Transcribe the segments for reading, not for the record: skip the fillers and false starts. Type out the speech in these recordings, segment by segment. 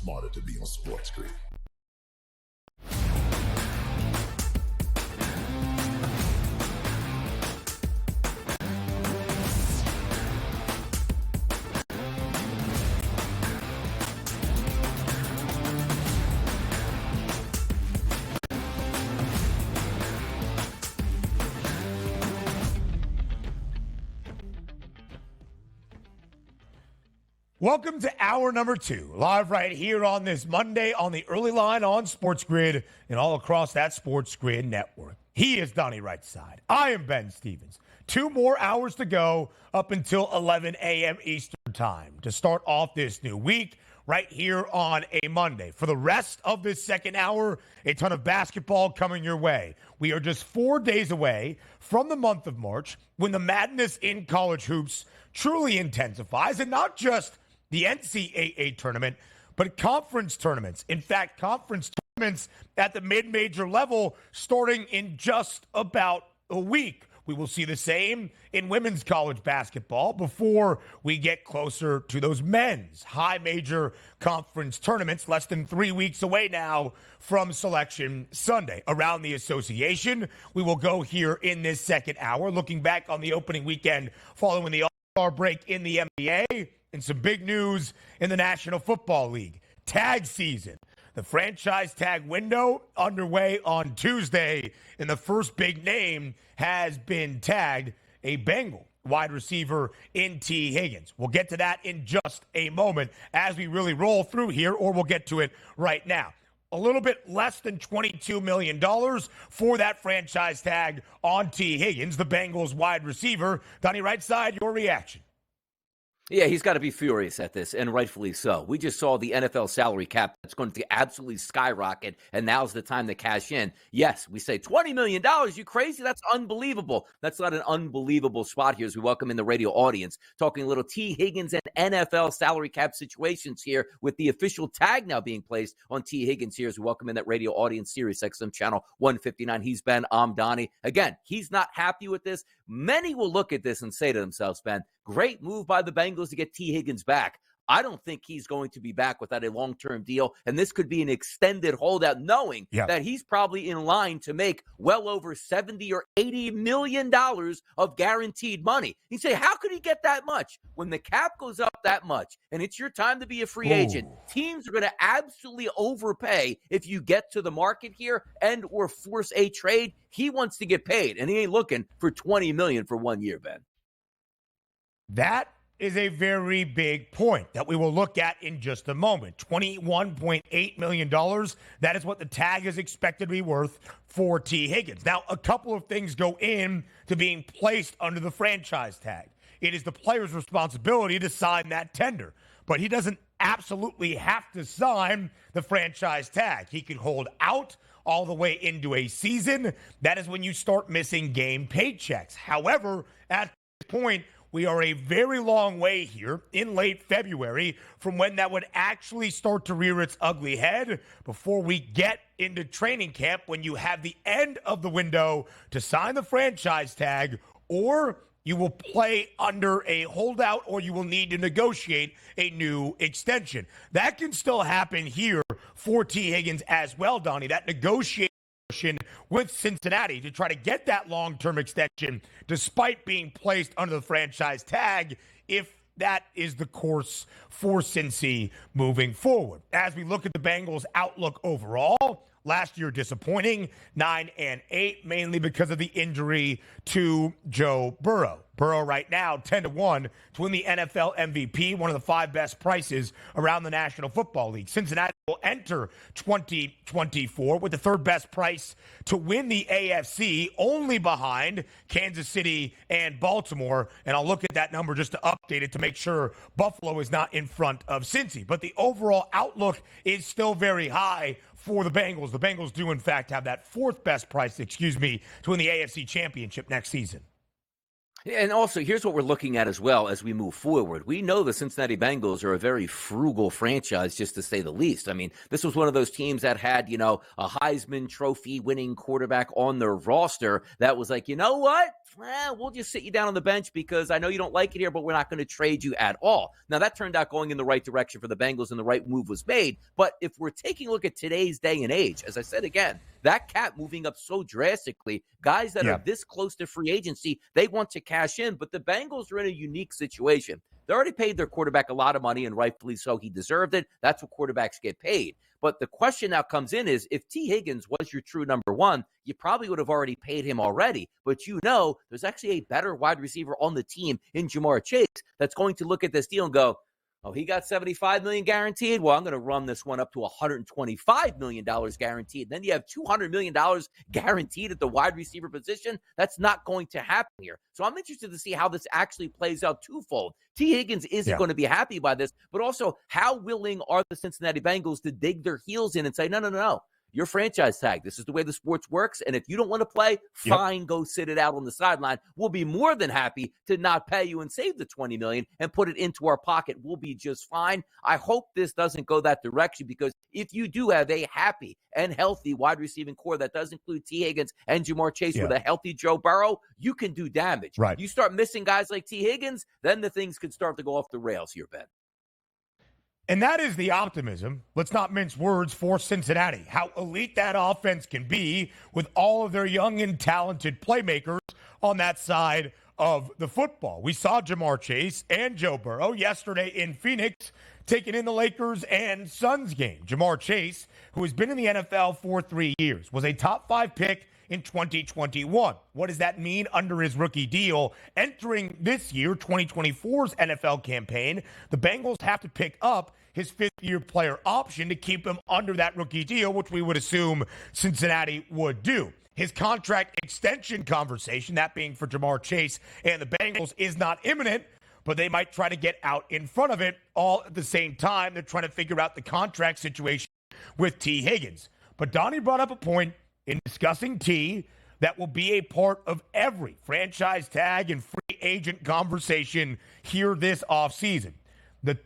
smarter to be on SportsGrid. Welcome to hour number 2, live right here on this Monday on the early line on SportsGrid and all across that SportsGrid network. He is Donnie Rightside. I am Ben Stevens. 2 more hours to go up until 11 a.m. Eastern time to start off this new week right here on a Monday. For the rest of this second hour, a ton of basketball coming your way. We are just 4 days away from the month of March when the madness in college hoops truly intensifies, and not just the NCAA tournament, but conference tournaments. In fact, conference tournaments at the mid-major level starting in just about a week. We will see the same in women's college basketball before we get closer to those men's high major conference tournaments, less than 3 weeks away now from Selection Sunday. Around the association, we will go here in this second hour, looking back on the opening weekend following the All-Star break in the NBA, and some big news in the National Football League. Tag season. The franchise tag window underway on Tuesday, and the first big name has been tagged, a Bengal wide receiver in T. Higgins. We'll get to that in just a moment as we really roll through here, or we'll get to it right now. A little bit less than $22 million for that franchise tag on T. Higgins, the Bengals wide receiver. Donnie Rightside, your reaction? Yeah, he's got to be furious at this, and rightfully so. We just saw the NFL salary cap that's going to absolutely skyrocket, and now's the time to cash in. Yes, we say $20 million. You crazy? That's unbelievable. That's not an unbelievable spot here as we welcome in the radio audience, talking a little T. Higgins and NFL salary cap situations here with the official tag now being placed on T. Higgins here as we welcome in that radio audience, Sirius XM channel 159. He's Ben, I'm Donnie. Again, he's not happy with this. Many will look at this and say to themselves, Ben, great move by the Bengals to get T. Higgins back. I don't think he's going to be back without a long-term deal, and this could be an extended holdout, knowing that he's probably in line to make well over $70 or $80 million of guaranteed money. You say, how could he get that much? When the cap goes up that much, and it's your time to be a free agent, teams are going to absolutely overpay if you get to the market here and or force a trade. He wants to get paid, and he ain't looking for $20 million for 1 year, Ben. That is a very big point that we will look at in just a moment. $21.8 million. That is what the tag is expected to be worth for T. Higgins. Now, a couple of things go in to being placed under the franchise tag. It is the player's responsibility to sign that tender, but he doesn't absolutely have to sign the franchise tag. He can hold out all the way into a season. That is when you start missing game paychecks. However, at this point, we are a very long way here in late February from when that would actually start to rear its ugly head before we get into training camp, when you have the end of the window to sign the franchise tag, or you will play under a holdout, or you will need to negotiate a new extension. That can still happen here for T. Higgins as well, Donnie. That negotiation with Cincinnati to try to get that long-term extension despite being placed under the franchise tag, if that is the course for Cincy moving forward. As we look at the Bengals' outlook overall, last year disappointing, 9-8, mainly because of the injury to Joe Burrow. Burrow right now 10-1 to win the NFL MVP, one of the 5 best prices around the National Football League. Cincinnati will enter 2024 with the 3rd best price to win the AFC, only behind Kansas City and Baltimore. And I'll look at that number just to update it to make sure Buffalo is not in front of Cincy. But the overall outlook is still very high for the Bengals. The Bengals do, in fact, have that 4th best price, to win the AFC Championship next season. And also, here's what we're looking at as well as we move forward. We know the Cincinnati Bengals are a very frugal franchise, just to say the least. I mean, this was one of those teams that had, a Heisman Trophy winning quarterback on their roster that was like, you know what? We'll just sit you down on the bench because I know you don't like it here, but we're not going to trade you at all. Now, that turned out going in the right direction for the Bengals and the right move was made. But if we're taking a look at today's day and age, as I said again, that cap moving up so drastically, guys that are this close to free agency, they want to cash in. But the Bengals are in a unique situation. They already paid their quarterback a lot of money, and rightfully so. He deserved it. That's what quarterbacks get paid. But the question now comes in is, if T. Higgins was your true number one, you probably would have already paid him already. But there's actually a better wide receiver on the team in Jamar Chase that's going to look at this deal and go, oh, he got $75 million guaranteed? Well, I'm going to run this one up to $125 million guaranteed. Then you have $200 million guaranteed at the wide receiver position. That's not going to happen here. So I'm interested to see how this actually plays out twofold. T. Higgins isn't going to be happy by this, but also how willing are the Cincinnati Bengals to dig their heels in and say, no. Your franchise tag. This is the way the sports works. And if you don't want to play, fine, go sit it out on the sideline. We'll be more than happy to not pay you and save the $20 million and put it into our pocket. We'll be just fine. I hope this doesn't go that direction, because if you do have a happy and healthy wide receiving core that does include T. Higgins and Jamar Chase with a healthy Joe Burrow, you can do damage. Right. You start missing guys like T. Higgins, then the things could start to go off the rails here, Ben. And that is the optimism, let's not mince words, for Cincinnati. How elite that offense can be with all of their young and talented playmakers on that side of the football. We saw Jamar Chase and Joe Burrow yesterday in Phoenix taking in the Lakers and Suns game. Jamar Chase, who has been in the NFL for 3 years, was a top 5 pick in 2021. What does that mean under his rookie deal? Entering this year, 2024's NFL campaign, the Bengals have to pick up his fifth-year player option to keep him under that rookie deal, which we would assume Cincinnati would do. His contract extension conversation, that being for Jamar Chase and the Bengals, is not imminent, but they might try to get out in front of it all at the same time. They're trying to figure out the contract situation with T. Higgins. But Donnie brought up a point in discussing T that will be a part of every franchise tag and free agent conversation here this offseason. The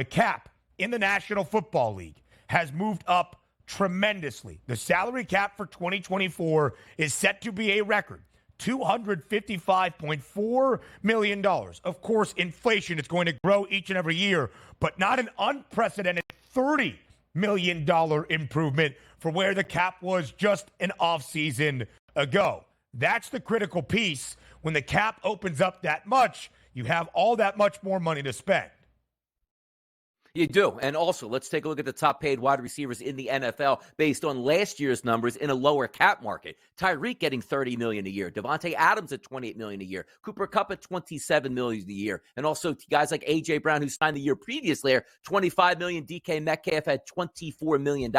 cap in the National Football League has moved up tremendously. The salary cap for 2024 is set to be a record $255.4 million. Of course, inflation is going to grow each and every year, but not an unprecedented $30 million improvement for where the cap was just an offseason ago. That's the critical piece. When the cap opens up that much, you have all that much more money to spend. You do. And also, let's take a look at the top paid wide receivers in the NFL based on last year's numbers in a lower cap market. Tyreek getting $30 million a year. Devontae Adams at $28 million a year. Cooper Kupp at $27 million a year. And also guys like A.J. Brown, who signed the year previously, $25 million. DK Metcalf at $24 million.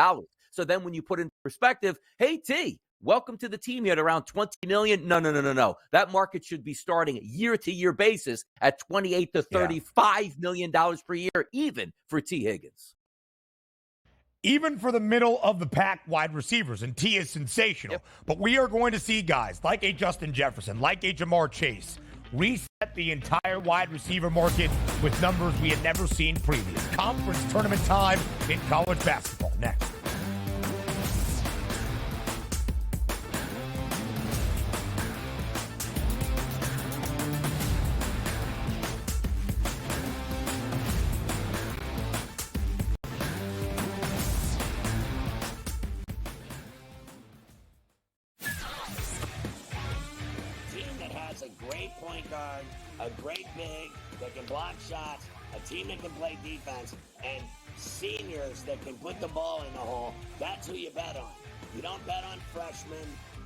So then when you put in perspective, hey, T, welcome to the team here at around $20 million. No. That market should be starting year-to-year basis at $28 to $35 million per year, even for T. Higgins. Even for the middle of the pack wide receivers, and T is sensational. Yep. But we are going to see guys like a Justin Jefferson, like a Jamar Chase, reset the entire wide receiver market with numbers we had never seen previous. Conference tournament time in college basketball. Next. A great big that can block shots, a team that can play defense, and seniors that can put the ball in the hole. That's who you bet on. You don't bet on freshmen.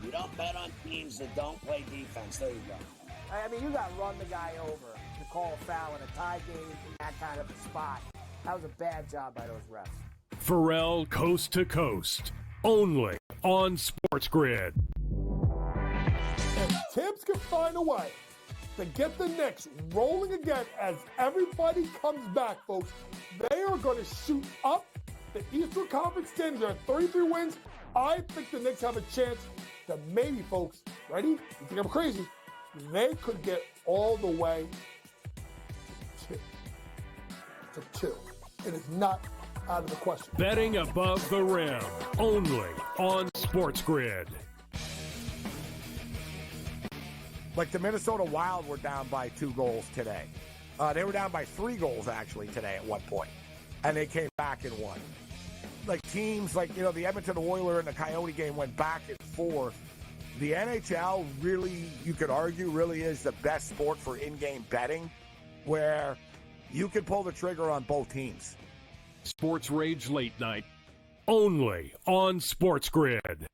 You don't bet on teams that don't play defense. There you go. I mean, you got to run the guy over to call a foul in a tie game in that kind of a spot. That was a bad job by those refs. Pharrell Coast to Coast, only on SportsGrid. If Tibbs can find a way to get the Knicks rolling again as everybody comes back, folks, they are going to shoot up the Eastern Conference standings. They're at 33 wins. I think the Knicks have a chance to maybe, folks, ready? You think I'm crazy? they could get all the way to 2. It is not out of the question. Betting above the rim, only on SportsGrid. Like the Minnesota Wild were down by 2 goals today. They were down by 3 goals, actually, today at one point. And they came back and won. Like teams like, the Edmonton Oilers and the Coyote game went back and forth. The NHL really, you could argue, really is the best sport for in-game betting, where you can pull the trigger on both teams. Sports Rage Late Night, only on SportsGrid.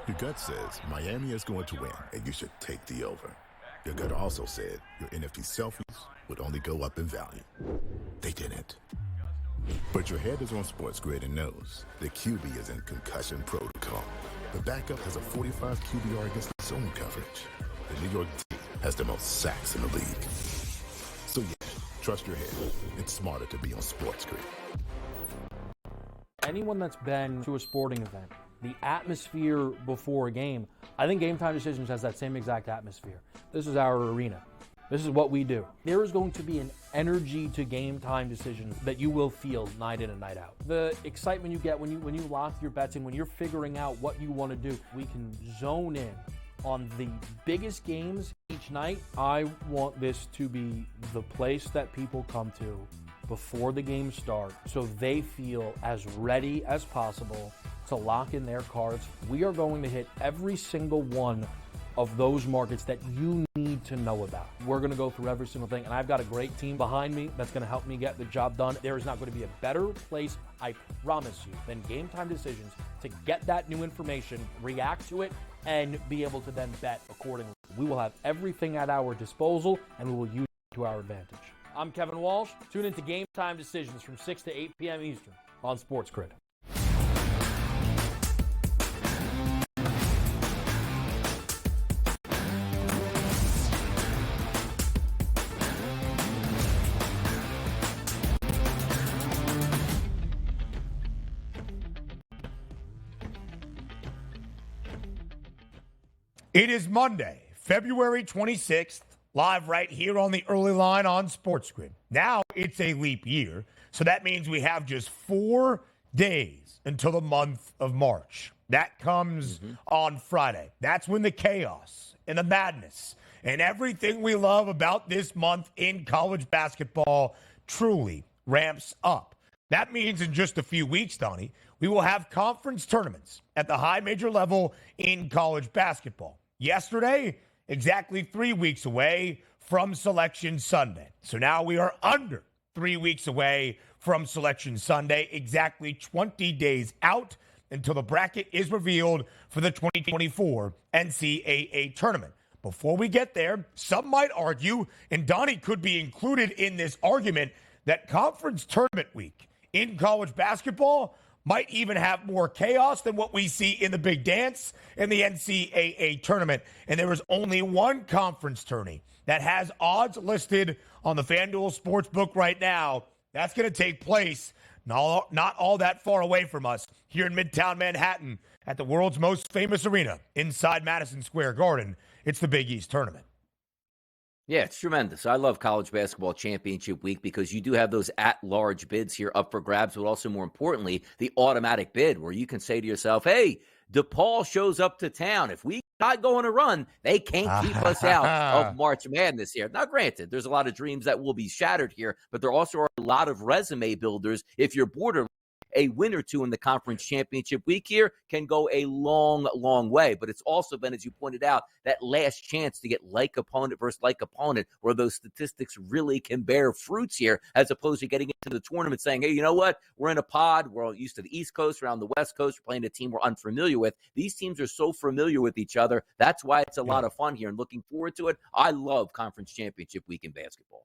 Your gut says Miami is going to win, and you should take the over. Your gut also said your NFT selfies would only go up in value. They didn't. But your head is on SportsGrid and knows the QB is in concussion protocol. The backup has a 45 QBR against the zone coverage. The New York team has the most sacks in the league. So yeah, trust your head. It's smarter to be on SportsGrid. Anyone that's been to a sporting event, the atmosphere before a game, I think Game Time Decisions has that same exact atmosphere. This is our arena. This is what we do. There is going to be an energy to Game Time Decisions that you will feel night in and night out. The excitement you get when you lock your bets in, when you're figuring out what you want to do, we can zone in on the biggest games each night. I want this to be the place that people come to before the game starts so they feel as ready as possible to lock in their cards. We are going to hit every single one of those markets that you need to know about. We're going to go through every single thing, and I've got a great team behind me that's going to help me get the job done. There is not going to be a better place, I promise you, than Game Time Decisions to get that new information, react to it, and be able to then bet accordingly. We will have everything at our disposal, and we will use it to our advantage. I'm Kevin Walsh. Tune into Game Time Decisions from 6 to 8 p.m. Eastern on SportsGrid. It is Monday, February 26th, live right here on the early line on SportsGrid. Now it's a leap year, so that means we have just 4 days until the month of March. That comes on Friday. That's when the chaos and the madness and everything we love about this month in college basketball truly ramps up. That means in just a few weeks, Donnie, we will have conference tournaments at the high major level in college basketball. Yesterday, exactly 3 weeks away from Selection Sunday. So now we are under 3 weeks away from Selection Sunday, exactly 20 days out until the bracket is revealed for the 2024 NCAA tournament. Before we get there, some might argue, and Donnie could be included in this argument, that conference tournament week in college basketball might even have more chaos than what we see in the big dance in the NCAA tournament. And there is only one conference tourney that has odds listed on the FanDuel Sportsbook right now. That's going to take place not all that far away from us here in Midtown Manhattan at the world's most famous arena inside Madison Square Garden. It's the Big East Tournament. Yeah, it's tremendous. I love college basketball championship week because you do have those at-large bids here up for grabs, but also more importantly, the automatic bid where you can say to yourself, hey, DePaul shows up to town. If we not going to run, they can't keep us out of March Madness here. Now, granted, there's a lot of dreams that will be shattered here, but there also are a lot of resume builders if you're borderline. A win or two in the conference championship week here can go a long, long way. But it's also been, as you pointed out, that last chance to get like opponent versus like opponent where those statistics really can bear fruits here, as opposed to getting into the tournament saying, hey, you know what? We're in a pod. We're used to the East Coast, around the West Coast. We're playing a team we're unfamiliar with. These teams are so familiar with each other. That's why it's a lot of fun here and looking forward to it. I love conference championship week in basketball.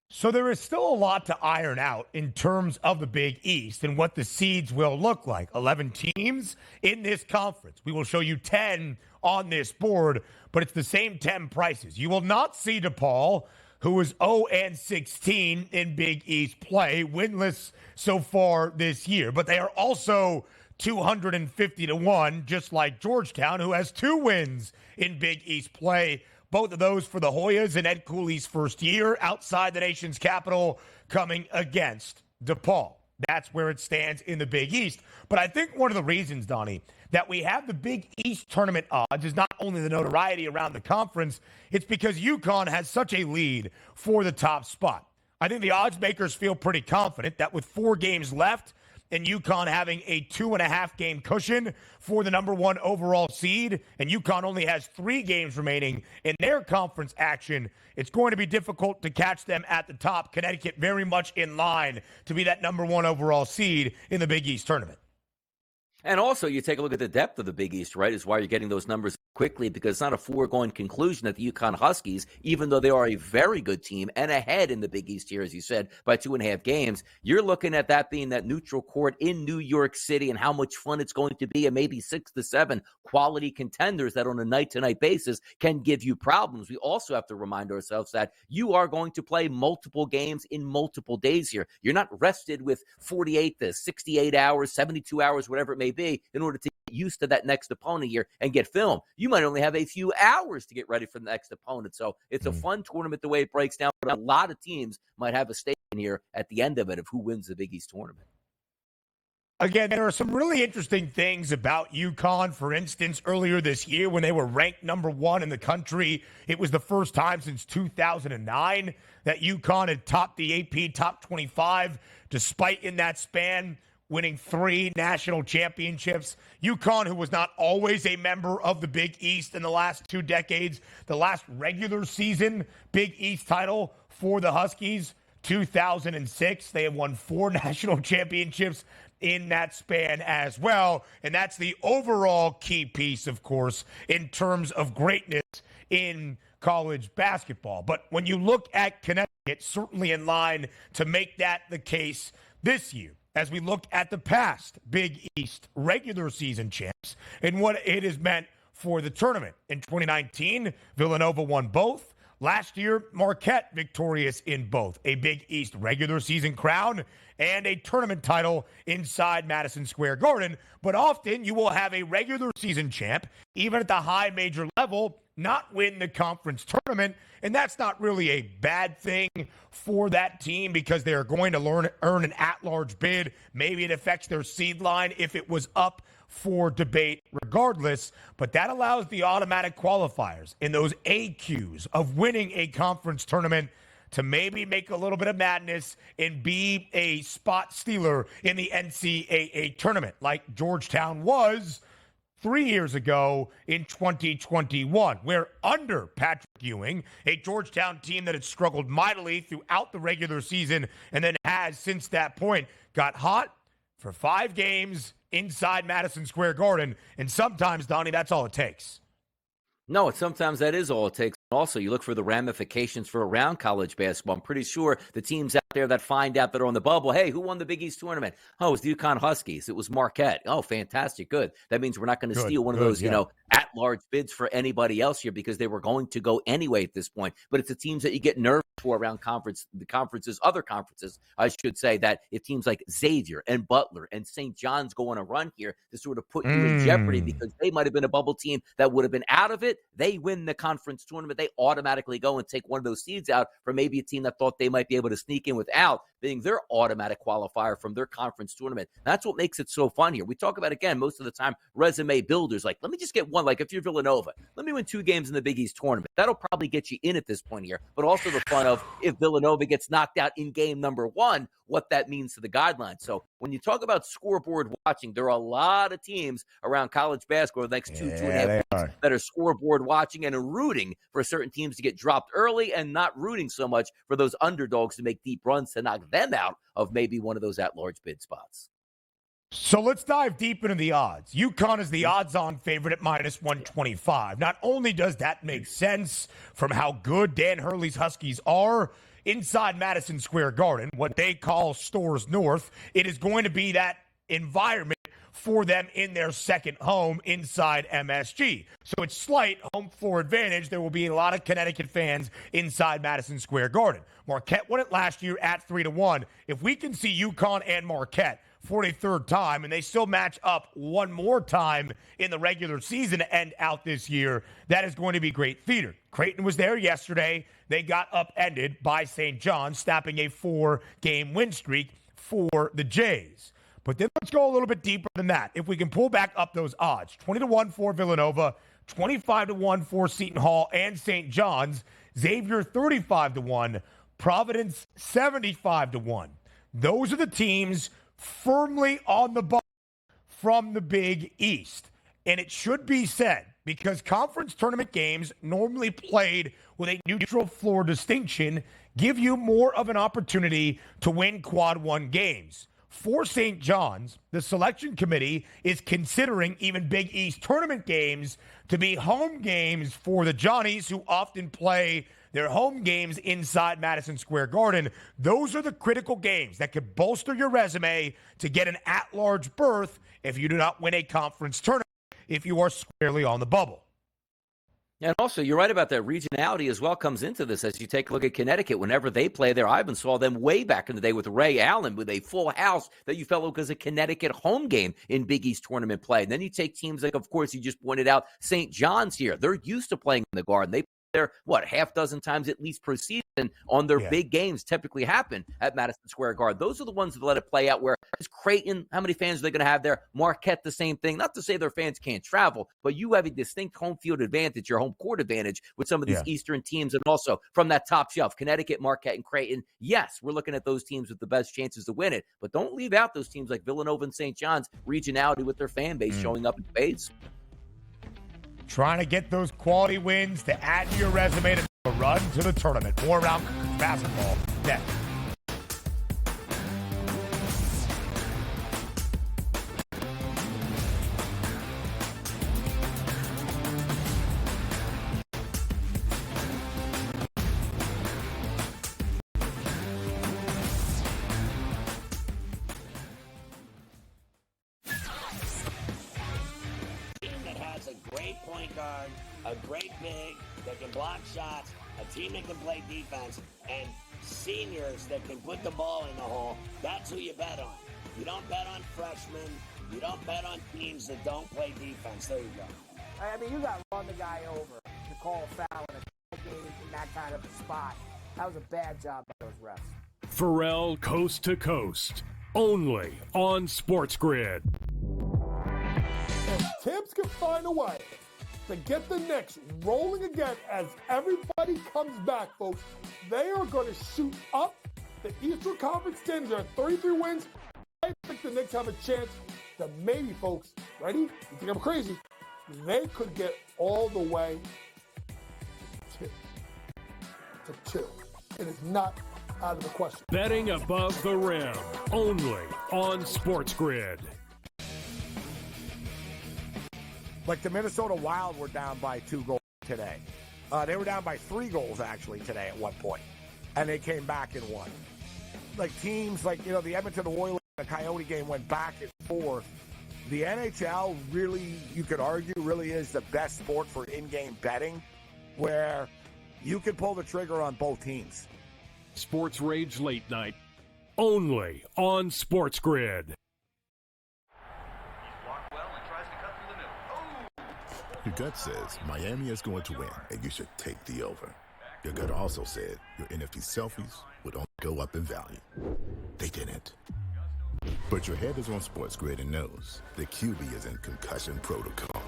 So there is still a lot to iron out in terms of the Big East and what the seeds will look like. 11 teams in this conference. We will show you 10 on this board, but it's the same 10 prices. You will not see DePaul, who is 0-16 in Big East play, winless so far this year. But they are also 250 to 1, just like Georgetown, who has 2 wins in Big East play. Both of those for the Hoyas in Ed Cooley's first year outside the nation's capital, coming against DePaul. That's where it stands in the Big East. But I think one of the reasons, Donnie, that we have the Big East tournament odds is not only the notoriety around the conference, it's because UConn has such a lead for the top spot. I think the odds makers feel pretty confident that with 4 games left and UConn having a 2.5 game cushion for the number 1 overall seed, and UConn only has 3 games remaining in their conference action, it's going to be difficult to catch them at the top. Connecticut very much in line to be that number 1 overall seed in the Big East tournament. And also, you take a look at the depth of the Big East, right, is why you're getting those numbers quickly, because it's not a foregone conclusion that the UConn Huskies, even though they are a very good team and ahead in the Big East here, as you said, by 2.5 games, you're looking at that being that neutral court in New York City and how much fun it's going to be, and maybe 6 to 7 quality contenders that on a night-to-night basis can give you problems. We also have to remind ourselves that you are going to play multiple games in multiple days here. You're not rested with 48 to 68 hours, 72 hours, whatever it may be, in order to get used to that next opponent here and get film. You might only have a few hours to get ready for the next opponent. So it's a fun tournament the way it breaks down. But a lot of teams might have a stake in here at the end of it of who wins the Big East tournament. Again, there are some really interesting things about UConn. For instance, earlier this year when they were ranked number 1 in the country, it was the first time since 2009 that UConn had topped the AP top 25, despite in that span winning 3 national championships. UConn, who was not always a member of the Big East in the last 2 decades, the last regular season Big East title for the Huskies, 2006. They have won 4 national championships in that span as well. And that's the overall key piece, of course, in terms of greatness in college basketball. But when you look at Connecticut, certainly in line to make that the case this year, as we look at the past Big East regular season champs and what it has meant for the tournament. In 2019, Villanova won both. Last year, Marquette victorious in both, a Big East regular season crown and a tournament title inside Madison Square Garden. But often you will have a regular season champ, even at the high major level, not win the conference tournament. And that's not really a bad thing for that team because they're going to earn an at-large bid. Maybe it affects their seed line if it was up for debate regardless, but that allows the automatic qualifiers in those AQs of winning a conference tournament to maybe make a little bit of madness and be a spot stealer in the NCAA tournament like Georgetown was 3 years ago in 2021, where under Patrick Ewing, a Georgetown team that had struggled mightily throughout the regular season and then has since that point got hot for 5 games inside Madison Square Garden. And sometimes, Donnie, that's all it takes. No, sometimes that is all it takes. Also, you look for the ramifications for around college basketball. I'm pretty sure the teams out there that find out that are on the bubble, hey, who won the Big East tournament? Oh, it was the UConn Huskies. It was Marquette. Oh, fantastic. Good. That means we're not going to steal one of those, at-large bids for anybody else here because they were going to go anyway at this point. But it's the teams that you get nervous for around other conferences, I should say, that if teams like Xavier and Butler and St. John's go on a run here to sort of put you in jeopardy because they might have been a bubble team that would have been out of it, they win the conference tournament. They automatically go and take one of those seeds out for maybe a team that thought they might be able to sneak in without being their automatic qualifier from their conference tournament. That's what makes it so fun here. We talk about, again, most of the time, resume builders. Like, let me just get one. Like, if you're Villanova, let me win 2 games in the Big East tournament. That'll probably get you in at this point here. But also the fun of if Villanova gets knocked out in game number 1, what that means to the guidelines. So when you talk about scoreboard watching, there are a lot of teams around college basketball the next 2.5 weeks that are scoreboard watching and are rooting for certain teams to get dropped early and not rooting so much for those underdogs to make deep runs to knock them out of maybe one of those at-large bid spots. So let's dive deep into the odds. UConn is the odds-on favorite at -125. Not only does that make sense from how good Dan Hurley's Huskies are inside Madison Square Garden, what they call Stores North, it is going to be that environment for them in their second home inside MSG. So it's slight home floor advantage. There will be a lot of Connecticut fans inside Madison Square Garden. Marquette won it last year at 3-1. If we can see UConn and Marquette for a third time, and they still match up one more time in the regular season to end out this year. That is going to be great theater. Creighton was there yesterday. They got upended by St. John's, snapping a 4-game win streak for the Jays. But then let's go a little bit deeper than that. If we can pull back up those odds, 20-1 for Villanova, 25-1 for Seton Hall and St. John's, Xavier 35-1, Providence 75-1. Those are the teams firmly on the bubble from the Big East. And it should be said, because conference tournament games normally played with a neutral floor distinction give you more of an opportunity to win quad one games. For St. John's, the selection committee is considering even Big East tournament games to be home games for the Johnnies, who often play their home games inside Madison Square Garden. Those are the critical games that could bolster your resume to get an at-large berth if you do not win a conference tournament, if you are squarely on the bubble. And also, you're right about that. Regionality as well comes into this as you take a look at Connecticut. Whenever they play there, I even saw them way back in the day with Ray Allen with a full house that you felt like was a Connecticut home game in Big East tournament play. And then you take teams like, of course, you just pointed out, St. John's here. They're used to playing in the Garden. They there, half dozen times at least per season on their big games typically happen at Madison Square Garden. Those are the ones that let it play out where is Creighton, how many fans are they going to have there? Marquette, the same thing. Not to say their fans can't travel, but you have a distinct home field advantage, your home court advantage with some of these Eastern teams. And also from that top shelf, Connecticut, Marquette, and Creighton. Yes, we're looking at those teams with the best chances to win it, but don't leave out those teams like Villanova and St. John's, regionality with their fan base showing up in spades. Trying to get those quality wins to add to your resume to a run to the tournament. More around basketball next. A great big that can block shots, a team that can play defense, and seniors that can put the ball in the hole. That's who you bet on. You don't bet on freshmen. You don't bet on teams that don't play defense. There you go. I mean, you got to run the guy over to call a foul in a game in that kind of a spot. That was a bad job by those refs. Pharrell Coast to Coast, only on SportsGrid. If Tibbs can find a way to get the Knicks rolling again as everybody comes back, folks, they are going to shoot up the Eastern Conference standings. There are 33 wins. I think the Knicks have a chance to maybe, folks, ready? You think I'm crazy? They could get all the way to 2. It is not out of the question. Betting above the rim, only on SportsGrid. Like the Minnesota Wild were down by 2 goals today. They were down by 3 goals, actually, today at one point. And they came back and won. Like teams like, the Edmonton Oilers, the Coyote game went back and forth. The NHL really, you could argue, really is the best sport for in-game betting, where you can pull the trigger on both teams. Sports Rage Late Night, only on SportsGrid. Your gut says Miami is going to win, and you should take the over. Your gut also said your NFT selfies would only go up in value. They didn't. But your head is on SportsGrid and knows the QB is in concussion protocol.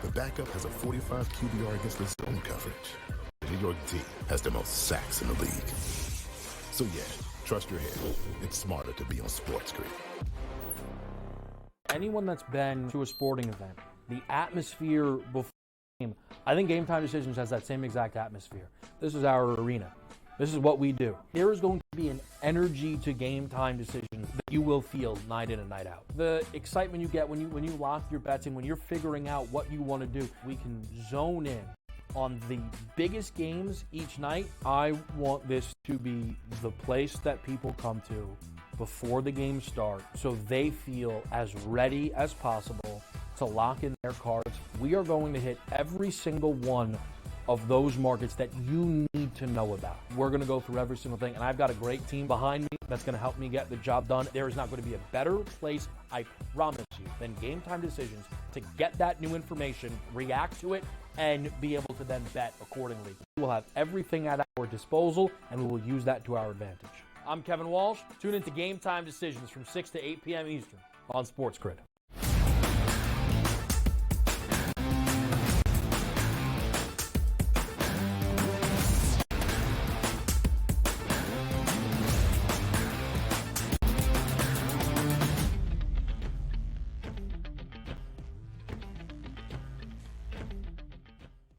The backup has a 45 QBR against the zone coverage. The New York D has the most sacks in the league. So yeah, trust your head. It's smarter to be on SportsGrid. Anyone that's been to a sporting event, the atmosphere before the game, I think Game Time Decisions has that same exact atmosphere. This is our arena. This is what we do. There is going to be an energy to Game Time Decisions that you will feel night in and night out. The excitement you get when you lock your bets in, when you're figuring out what you want to do, we can zone in on the biggest games each night. I want this to be the place that people come to before the games start so they feel as ready as possible to lock in their cards. We are going to hit every single one of those markets that you need to know about. We're going to go through every single thing, and I've got a great team behind me that's going to help me get the job done. There is not going to be a better place, I promise you, than Game Time Decisions to get that new information, react to it, and be able to then bet accordingly. We'll have everything at our disposal, and we will use that to our advantage. I'm Kevin Walsh. Tune into Game Time Decisions from 6 to 8 p.m. Eastern on SportsGrid.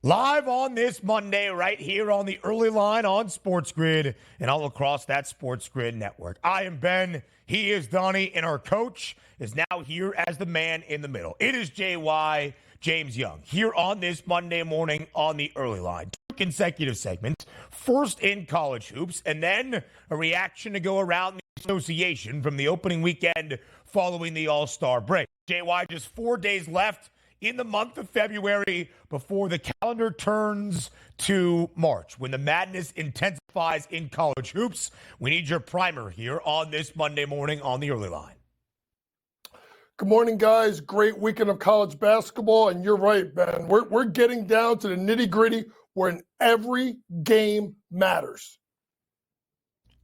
Live on this Monday, right here on the early line on SportsGrid and all across that SportsGrid network. I am Ben. He is Donnie, and our coach is now here as the man in the middle. It is JY, James Young, here on this Monday morning on the early line. 2 consecutive segments, first in college hoops, and then a reaction to go around the association from the opening weekend following the All-Star break. JY, just 4 days left in the month of February before the calendar turns to March, when the madness intensifies in college hoops. We need your primer here on this Monday morning on the early line. Good morning, guys. Great weekend of college basketball, and you're right, Ben. We're getting down to the nitty-gritty where every game matters.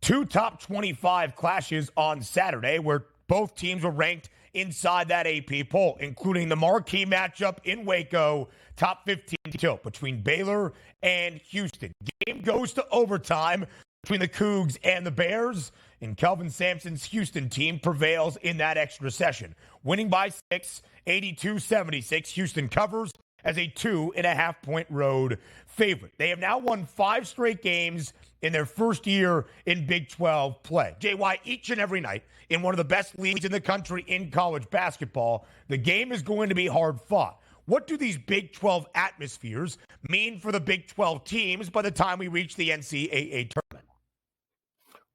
2 top 25 clashes on Saturday where both teams were ranked inside that AP poll, including the marquee matchup in Waco, top 15 tilt between Baylor and Houston. Game goes to overtime between the Cougs and the Bears, and Kelvin Sampson's Houston team prevails in that extra session. Winning by 6, 82-76, Houston covers as a 2.5-point road favorite. They have now won 5 straight games in their first year in Big 12 play. JY, each and every night in one of the best leagues in the country in college basketball, the game is going to be hard fought. What do these Big 12 atmospheres mean for the Big 12 teams by the time we reach the NCAA tournament?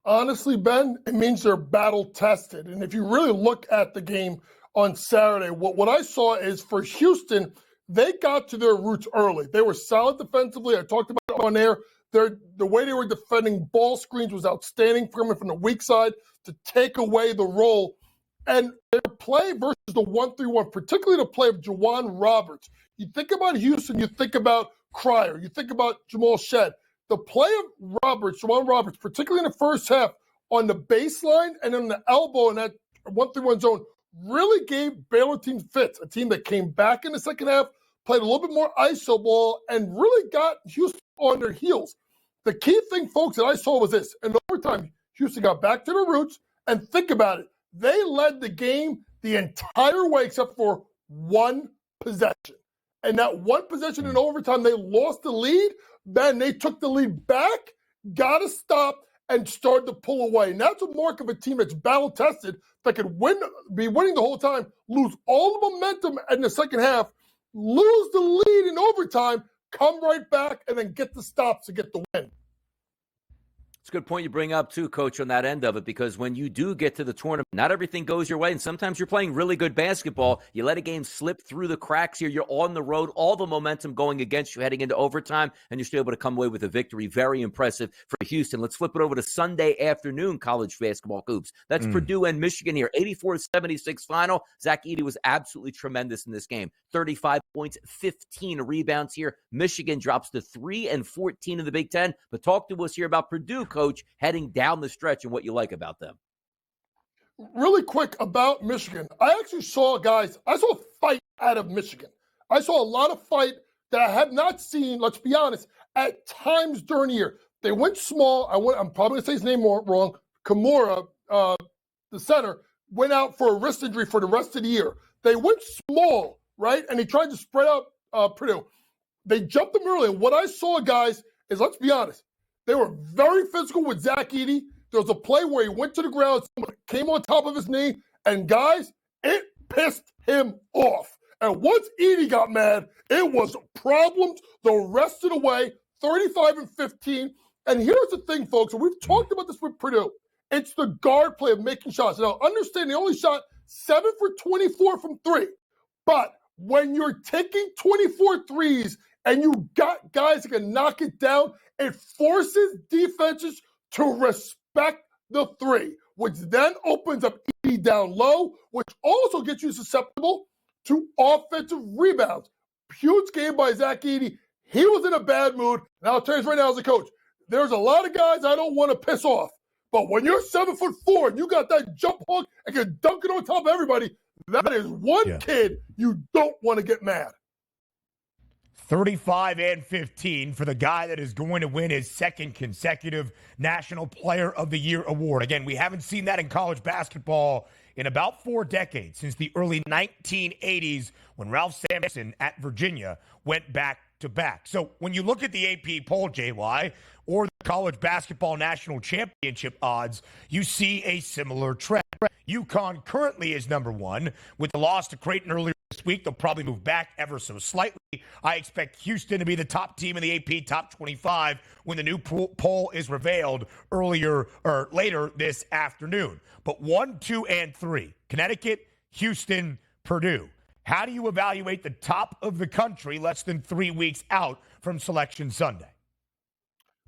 Honestly, Ben, it means they're battle tested. And if you really look at the game on Saturday, what I saw is for Houston, they got to their roots early. They were solid defensively. I talked about it on air. The way they were defending ball screens was outstanding from the weak side to take away the roll. And their play versus the 1-3-1, particularly the play of Juwan Roberts. You think about Houston, you think about Cryer, you think about Jamal Shedd. The play of Juwan Roberts, particularly in the first half, on the baseline and on the elbow in that 1-3-1 zone, really gave Baylor team fits. A team that came back in the second half, played a little bit more iso ball, and really got Houston on their heels. The key thing, folks, that I saw was this. In overtime, Houston got back to their roots, and think about it. They led the game the entire way except for one possession. And that one possession in overtime, they lost the lead. Then they took the lead back, got to stop, and started to pull away. And that's a mark of a team that's battle-tested, that could be winning the whole time, lose all the momentum in the second half, lose the lead in overtime, come right back, and then get the stops to get the win. It's a good point you bring up, too, Coach, on that end of it, because when you do get to the tournament, not everything goes your way, and sometimes you're playing really good basketball. You let a game slip through the cracks here. You're on the road, all the momentum going against you heading into overtime, and you're still able to come away with a victory. Very impressive for Houston. Let's flip it over to Sunday afternoon college basketball hoops. That's Purdue and Michigan here. 84-76 final. Zach Edey was absolutely tremendous in this game. 35 points, 15 rebounds here. Michigan drops to 3-14 in the Big Ten. But talk to us here about Purdue, Coach, heading down the stretch and what you like about them. Really quick about Michigan. I actually saw, guys, I saw a fight out of Michigan. I saw a lot of fight that I have not seen, let's be honest, at times during the year. They went small. I'm probably going to say his name wrong. Kimura, the center, went out for a wrist injury for the rest of the year. They went small, right? And they tried to spread out Purdue. They jumped them early. And what I saw, guys, is, let's be honest, they were very physical with Zach Edey. There was a play where he went to the ground, someone came on top of his knee, and guys, it pissed him off. And once Edey got mad, it was problems the rest of the way, 35-15. And here's the thing, folks, and we've talked about this with Purdue. It's the guard play of making shots. Now, understand they only shot 7 for 24 from 3. But when you're taking 24 threes and you got guys that can knock it down, it forces defenses to respect the three, which then opens up Edey down low, which also gets you susceptible to offensive rebounds. Huge game by Zach Edey. He was in a bad mood, and I'll tell you right now as a coach, there's a lot of guys I don't want to piss off. But when you're 7'4" and you got that jump hook and can dunk it on top of everybody, that is one kid you don't want to get mad. 35-15 for the guy that is going to win his second consecutive National Player of the Year award. Again, we haven't seen that in college basketball in about 4 decades, since the early 1980s when Ralph Sampson at Virginia went back-to-back. So when you look at the AP poll, JY, or the college basketball national championship odds, you see a similar trend. UConn currently is number 1. With the loss to Creighton earlier this week, they'll probably move back ever so slightly. I expect Houston to be the top team in the AP top 25 when the new poll is revealed later this afternoon. But 1, 2, and 3, Connecticut, Houston, Purdue. How do you evaluate the top of the country less than 3 weeks out from Selection Sunday?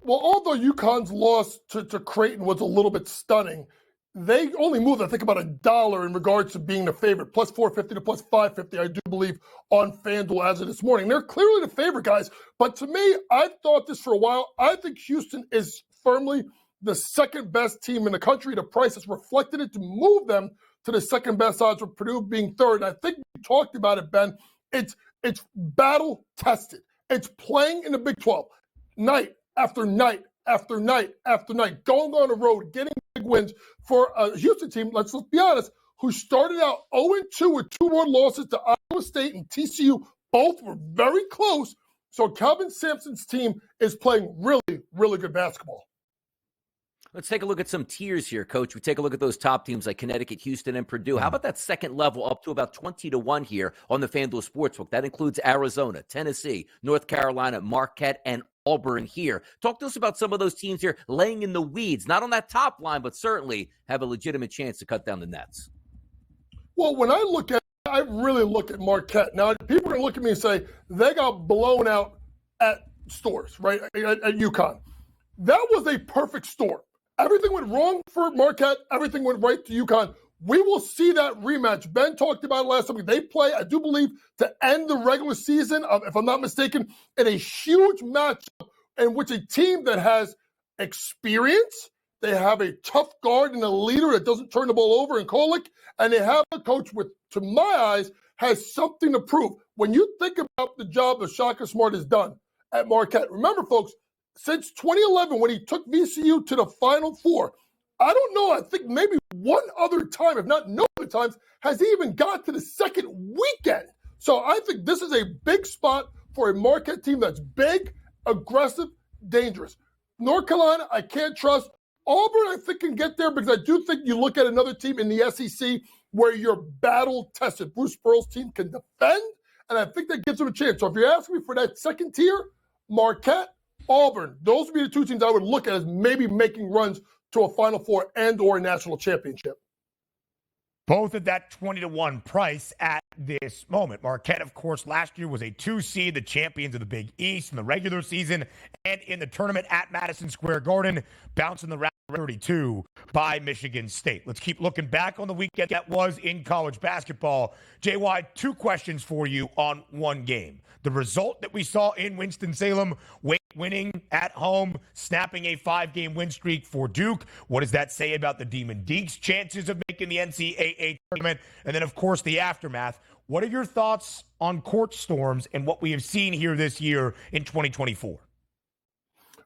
Well, although UConn's loss to Creighton was a little bit stunning, they only moved, I think, about $1 in regards to being the favorite, plus 450 to plus 550, I do believe, on FanDuel as of this morning. They're clearly the favorite, guys. But to me, I've thought this for a while. I think Houston is firmly the second best team in the country. The price has reflected it to move them to the second best odds, with Purdue being third. And I think we talked about it, Ben. It's battle tested. It's playing in the Big 12 night after night after night after night, going on the road, getting big wins for a Houston team, let's be honest, who started out 0-2 with 2 more losses to Iowa State and TCU. Both were very close. So Kelvin Sampson's team is playing really, really good basketball. Let's take a look at some tiers here, Coach. We take a look at those top teams like Connecticut, Houston, and Purdue. How about that second level up to about 20-1 here on the FanDuel Sportsbook? That includes Arizona, Tennessee, North Carolina, Marquette, and Auburn here. Talk to us about some of those teams here laying in the weeds, not on that top line, but certainly have a legitimate chance to cut down the nets. Well, when I really look at Marquette. Now, people are going to look at me and say they got blown out at stores, right, at UConn. That was a perfect storm. Everything went wrong for Marquette. Everything went right to UConn. We will see that rematch. Ben talked about it last time. They play, I do believe, to end the regular season, if I'm not mistaken, in a huge matchup in which a team that has experience, they have a tough guard and a leader that doesn't turn the ball over in Kolick, and they have a coach with, to my eyes, has something to prove. When you think about the job that Shaka Smart has done at Marquette, remember, folks, since 2011, when he took VCU to the Final Four, I don't know, I think maybe one other time, if not no other times, has he even got to the second weekend. So I think this is a big spot for a Marquette team that's big, aggressive, dangerous. North Carolina, I can't trust. Auburn, I think, can get there because I do think you look at another team in the SEC where you're battle-tested. Bruce Pearl's team can defend, and I think that gives them a chance. So if you're asking me for that second tier, Marquette, Auburn, those would be the 2 teams I would look at as maybe making runs to a Final Four and or a national championship. Both at that 20-1 price at this moment. Marquette, of course, last year was a 2 seed, the champions of the Big East in the regular season and in the tournament at Madison Square Garden, bouncing the round 32 by Michigan State. Let's keep looking back on the weekend that was in college basketball. JY, 2 questions for you on one game. The result that we saw in Winston-Salem, Wake winning at home, snapping a 5-game win streak for Duke. What does that say about the Demon Deacs' chances of making the NCAA tournament? And then, of course, the aftermath. What are your thoughts on court storms and what we have seen here this year in 2024?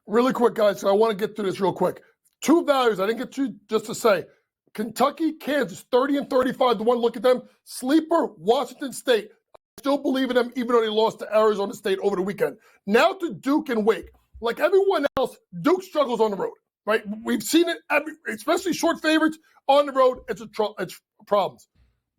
Really quick, guys, so I want to get through this real quick. 2 values I didn't get to just to say. Kentucky, Kansas, 30 and 35 to 1. Look at them. Sleeper, Washington State. Still believe in them, even though they lost to Arizona State over the weekend. Now to Duke and Wake. Like everyone else, Duke struggles on the road, right? We've seen it, especially short favorites on the road. It's problems.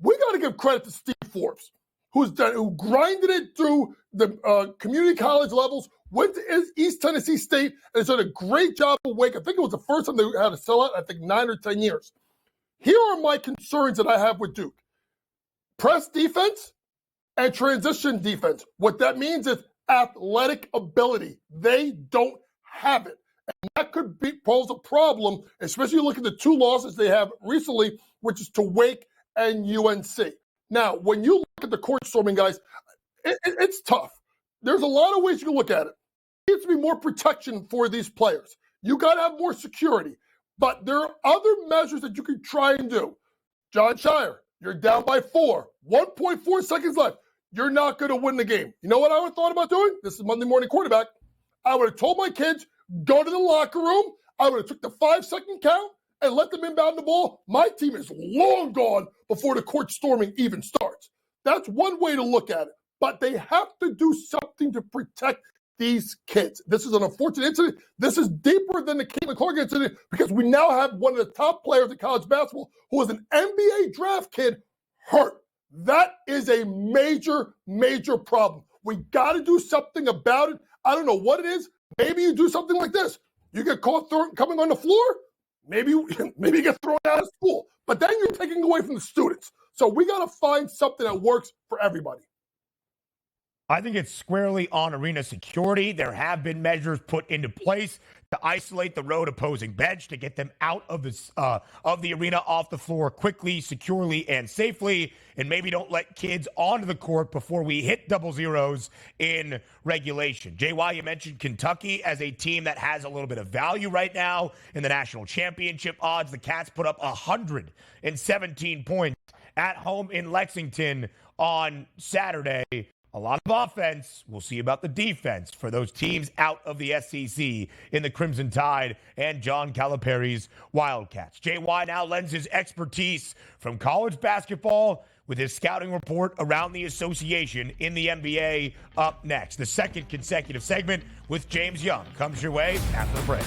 We got to give credit to Steve Forbes, who grinded it through the community college levels, went to East Tennessee State, and has done a great job of Wake. I think it was the first time they had a sellout, I think 9 or 10 years. Here are my concerns that I have with Duke. Press defense and transition defense. What that means is athletic ability. They don't have it. And that could pose a problem, especially look at the two losses they have recently, which is to Wake and UNC. Now, when you look at the court storming, guys, it's tough. There's a lot of ways you can look at it. There needs to be more protection for these players. You got to have more security. But there are other measures that you can try and do. John Shire, you're down by 4. 1.4 seconds left. You're not going to win the game. You know what I would have thought about doing? This is Monday Morning Quarterback. I would have told my kids, go to the locker room. I would have took the 5-second count and let them inbound the ball. My team is long gone before the court storming even starts. That's one way to look at it. But they have to do something to protect these kids. This is an unfortunate incident. This is deeper than the Caitlin Clark incident because we now have one of the top players in college basketball who is an NBA draft kid hurt. That is a major, major problem. We got to do something about it. I don't know what it is. Maybe you do something like this. You get caught coming on the floor. Maybe you get thrown out of school. But then you're taking away from the students. So we got to find something that works for everybody. I think it's squarely on arena security. There have been measures put into place to isolate the road opposing bench, to get them out of the arena, off the floor quickly, securely, and safely, and maybe don't let kids onto the court before we hit double zeros in regulation. JY, you mentioned Kentucky as a team that has a little bit of value right now in the national championship odds. The Cats put up 117 points at home in Lexington on Saturday. A lot of offense. We'll see about the defense for those teams out of the SEC in the Crimson Tide and John Calipari's Wildcats. JY now lends his expertise from college basketball with his scouting report around the association in the NBA up next. The second consecutive segment with James Young comes your way after the break.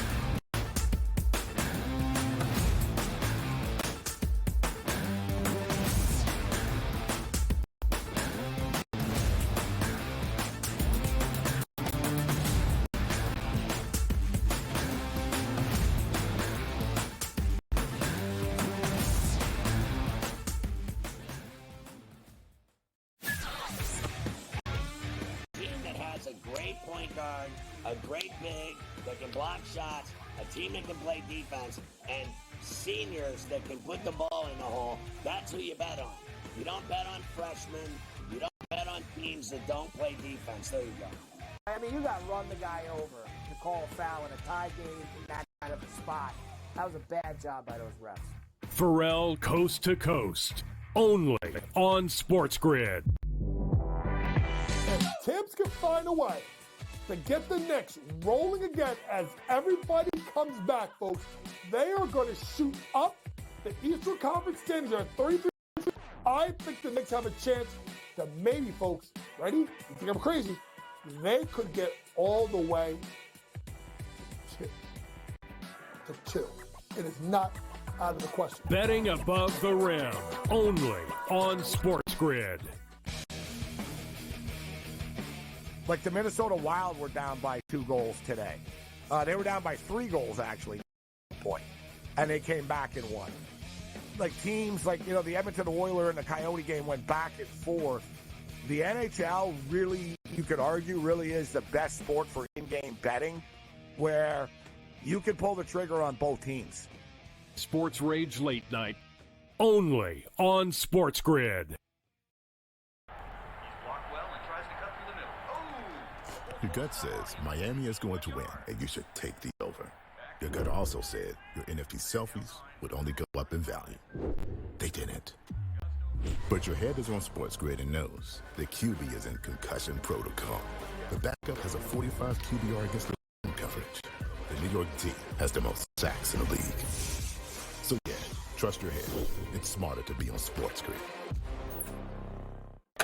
A great big that can block shots, a team that can play defense, and seniors that can put the ball in the hole. That's who you bet on. You don't bet on freshmen. You don't bet on teams that don't play defense. There you go. I mean, you got to run the guy over to call a foul in a tie game in that kind of a spot. That was a bad job by those refs. Pharrell Coast to Coast, only on SportsGrid. If Tibbs can find a way to get the Knicks rolling again as everybody comes back, folks, they are going to shoot up the Eastern Conference standings. They're at 33. I think the Knicks have a chance to maybe, folks, ready? You think I'm crazy? They could get all the way to 2. It is not out of the question. Betting above the rim, only on SportsGrid. Like the Minnesota Wild were down by 2 goals today. They were down by 3 goals, actually, and they came back and won. Like teams like, the Edmonton Oilers and the Coyote game went back and forth. The NHL really, you could argue, really is the best sport for in-game betting, where you can pull the trigger on both teams. Sports Rage Late Night, only on SportsGrid. Your gut says Miami is going to win, and you should take the over. Your gut also said your NFT selfies would only go up in value. They didn't. But your head is on SportsGrid and knows the QB is in concussion protocol. The backup has a 45 QBR against the coverage. The New York D has the most sacks in the league. So yeah, trust your head. It's smarter to be on SportsGrid.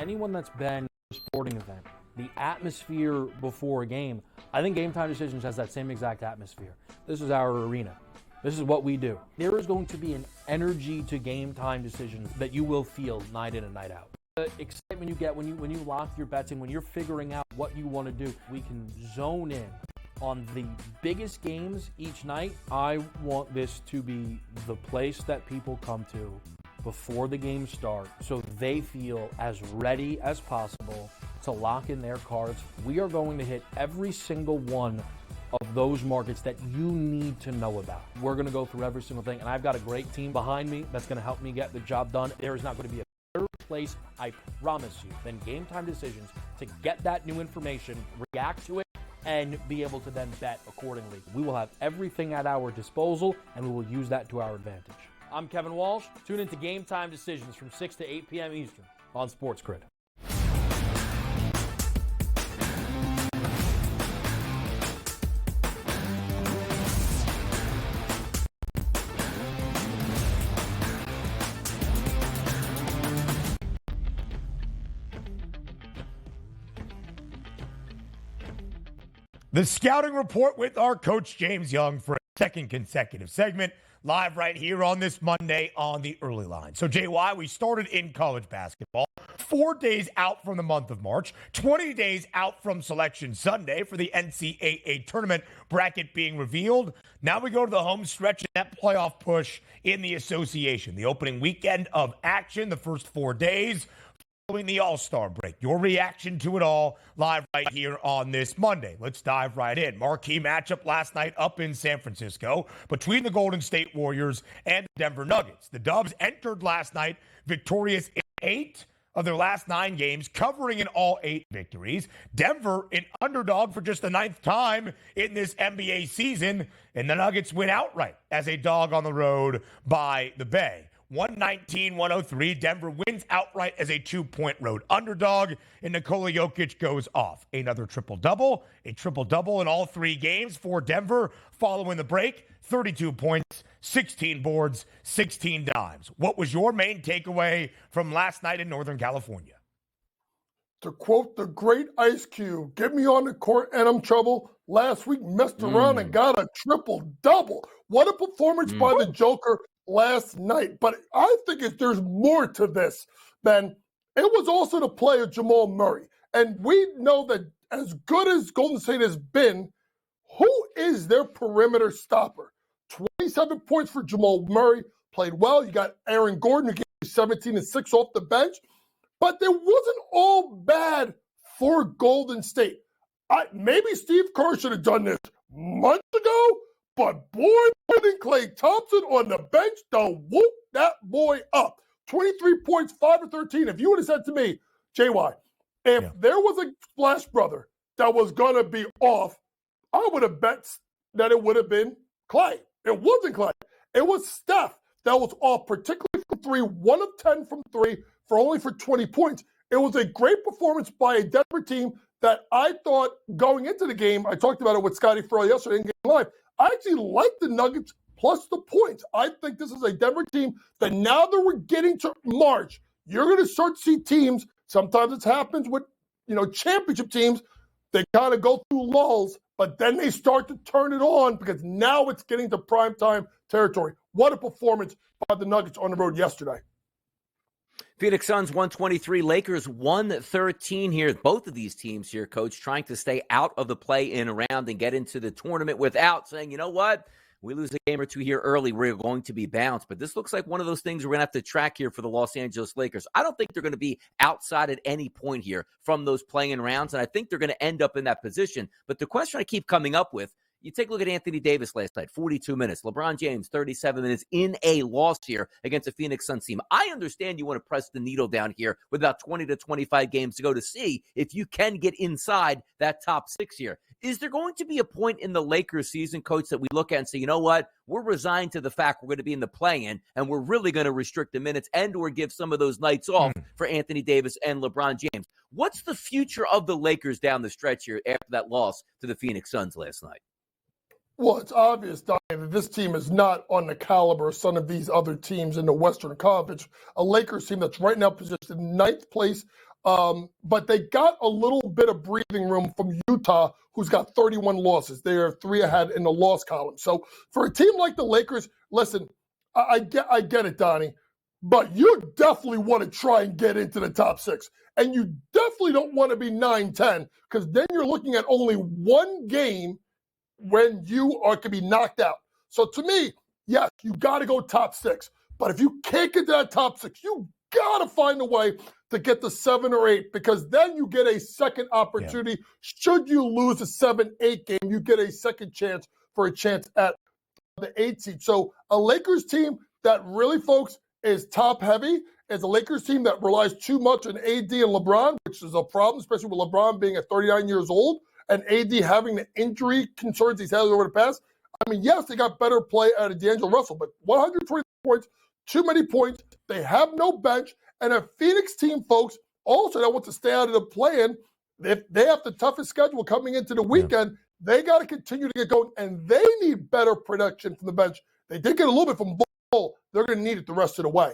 Anyone that's been to a sporting event, the atmosphere before a game, I think Game Time Decisions has that same exact atmosphere. This is our arena. This is what we do. There is going to be an energy to Game Time Decisions that you will feel night in and night out. The excitement you get when you lock your bets in, when you're figuring out what you want to do, we can zone in on the biggest games each night. I want this to be the place that people come to before the games start so they feel as ready as possible to lock in their cards. We are going to hit every single one of those markets that you need to know about. We're going to go through every single thing, and I've got a great team behind me that's going to help me get the job done. There is not going to be a better place, I promise you, than Game Time Decisions to get that new information, react to it, and be able to then bet accordingly. We will have everything at our disposal, and we will use that to our advantage. I'm Kevin Walsh. Tune into Game Time Decisions from 6 to 8 p.m. Eastern on SportsGrid. The scouting report with our coach James Young for a second consecutive segment, live right here on this Monday on the early line. So, JY, we started in college basketball, 4 days out from the month of March, 20 days out from Selection Sunday for the NCAA tournament bracket being revealed. Now we go to the home stretch and that playoff push in the association. The opening weekend of action, the first 4 days following the All-Star break. Your reaction to it all live right here on this Monday. Let's dive right in. Marquee matchup last night up in San Francisco between the Golden State Warriors and the Denver Nuggets. The Dubs entered last night victorious in 8 of their last 9 games, covering in all 8 victories. Denver, an underdog for just the 9th time in this NBA season, and the Nuggets win outright as a dog on the road by the Bay. 119-103. Denver wins outright as a 2-point road underdog, and Nikola Jokic goes off. Another triple-double, a triple-double in all 3 games for Denver following the break. 32 points, 16 boards, 16 dimes. What was your main takeaway from last night in Northern California? To quote the great Ice Cube, get me on the court and I'm trouble. Last week messed around and got a triple-double. What a performance by the Joker last night. But I think there's more to this than it was also the play of Jamal Murray. And we know that as good as Golden State has been, who is their perimeter stopper? 27 points for Jamal Murray. Played well. You got Aaron Gordon who gave you 17 and 6 off the bench. But it wasn't all bad for Golden State. Maybe Steve Kerr should have done this months ago, but boy, putting Klay Thompson on the bench to whoop that boy up. 23 points, 5 of 13. If you would have said to me, JY, if there was a Splash Brother that was going to be off, I would have bet that it would have been Klay. It wasn't Klay. It was Steph that was off, particularly from 3, 1 of 10 from 3 for 20 points. It was a great performance by a Denver team that I thought going into the game, I talked about it with Scotty Farrell yesterday in Game Live, I actually like the Nuggets plus the points. I think this is a Denver team that now that we're getting to March, you're going to start to see teams, sometimes it happens with, championship teams, they kind of go through lulls, but then they start to turn it on because now it's getting to primetime territory. What a performance by the Nuggets on the road yesterday. Phoenix Suns 123, Lakers 113 here. Both of these teams here, Coach, trying to stay out of the play-in round and get into the tournament without saying, you know what? We lose a game or two here early, we're going to be bounced. But this looks like one of those things we're going to have to track here for the Los Angeles Lakers. I don't think they're going to be outside at any point here from those play-in rounds, and I think they're going to end up in that position. But the question I keep coming up with, you take a look at Anthony Davis last night, 42 minutes. LeBron James, 37 minutes in a loss here against a Phoenix Suns team. I understand you want to press the needle down here with about 20 to 25 games to go to see if you can get inside that top 6 here. Is there going to be a point in the Lakers season, Coach, that we look at and say, you know what, we're resigned to the fact we're going to be in the play-in and we're really going to restrict the minutes and or give some of those nights off for Anthony Davis and LeBron James? What's the future of the Lakers down the stretch here after that loss to the Phoenix Suns last night? Well, it's obvious, Donnie, that this team is not on the caliber of some of these other teams in the Western Conference. A Lakers team that's right now positioned in 9th place, but they got a little bit of breathing room from Utah, who's got 31 losses. They are 3 ahead in the loss column. So for a team like the Lakers, listen, I get it, Donnie, but you definitely want to try and get into the top 6. And you definitely don't want to be 9-10 because then you're looking at only one game when you could be knocked out. So to me, yes, you got to go top 6. But if you can't get to that top 6, you got to find a way to get to 7 or 8, because then you get a second opportunity. Yeah. Should you lose a 7-8 game, you get a second chance for a chance at the 8 seed. So a Lakers team that really, folks, is top heavy, is a Lakers team that relies too much on AD and LeBron, which is a problem, especially with LeBron being at 39 years old and AD having the injury concerns he's had over the past. I mean, yes, they got better play out of D'Angelo Russell, but 120 points, too many points. They have no bench. And a Phoenix team, folks, also that want to stay out of the play-in, if they have the toughest schedule coming into the weekend, they got to continue to get going, and they need better production from the bench. They did get a little bit from Ball. They're going to need it the rest of the way.